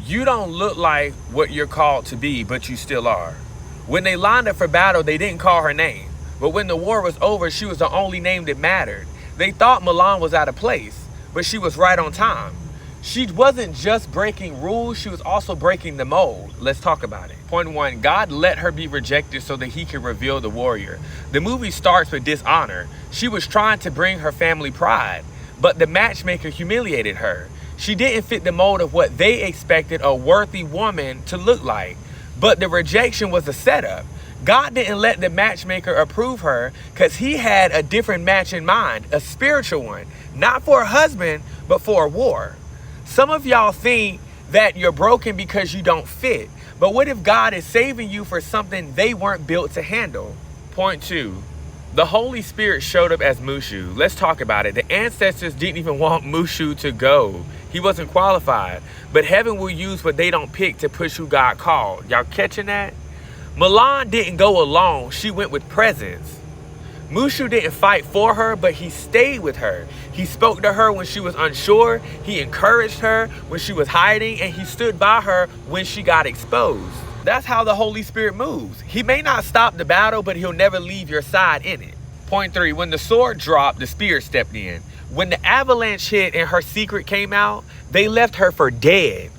You don't look like what you're called to be, but you still are. When they lined up for battle, they didn't call her name. But when the war was over, she was the only name that mattered. They thought Mulan was out of place, but she was right on time. She wasn't just breaking rules, she was also breaking the mold. Let's talk about it. Point 1, God let her be rejected so that he could reveal the warrior. The movie starts with dishonor. She was trying to bring her family pride, but the matchmaker humiliated her. She didn't fit the mold of what they expected a worthy woman to look like. But the rejection was a setup. God didn't let the matchmaker approve her because he had a different match in mind, a spiritual one, not for a husband, but for a war. Some of y'all think that you're broken because you don't fit. But what if God is saving you for something they weren't built to handle? Point 2. The Holy Spirit showed up as Mushu. Let's talk about it. The ancestors didn't even want Mushu to go. He wasn't qualified. But heaven will use what they don't pick to push who God called. Y'all catching that? Mulan didn't go alone. She went with presence. Mushu didn't fight for her, but he stayed with her. He spoke to her when she was unsure. He encouraged her when she was hiding, and he stood by her when she got exposed. That's how the Holy Spirit moves. He may not stop the battle, but he'll never leave your side in it. Point 3, when the sword dropped, the Spirit stepped in. When the avalanche hit and her secret came out, they left her for dead.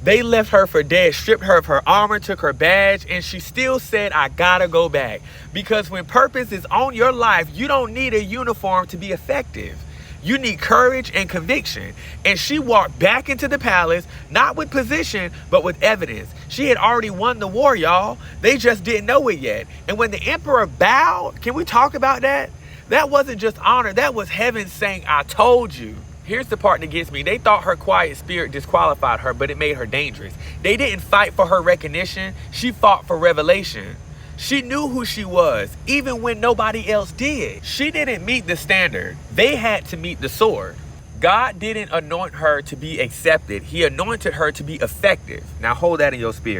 They left her for dead, stripped her of her armor, took her badge, and she still said, I gotta go back. Because when purpose is on your life, you don't need a uniform to be effective. You need courage and conviction. And she walked back into the palace, not with position, but with evidence. She had already won the war, y'all. They just didn't know it yet. And when the emperor bowed, can we talk about that? That wasn't just honor. That was heaven saying, I told you. Here's the part that gets me. They thought her quiet spirit disqualified her, but it made her dangerous. They didn't fight for her recognition. She fought for revelation. She knew who she was, even when nobody else did. She didn't meet the standard. They had to meet the sword. God didn't anoint her to be accepted. He anointed her to be effective. Now hold that in your spirit.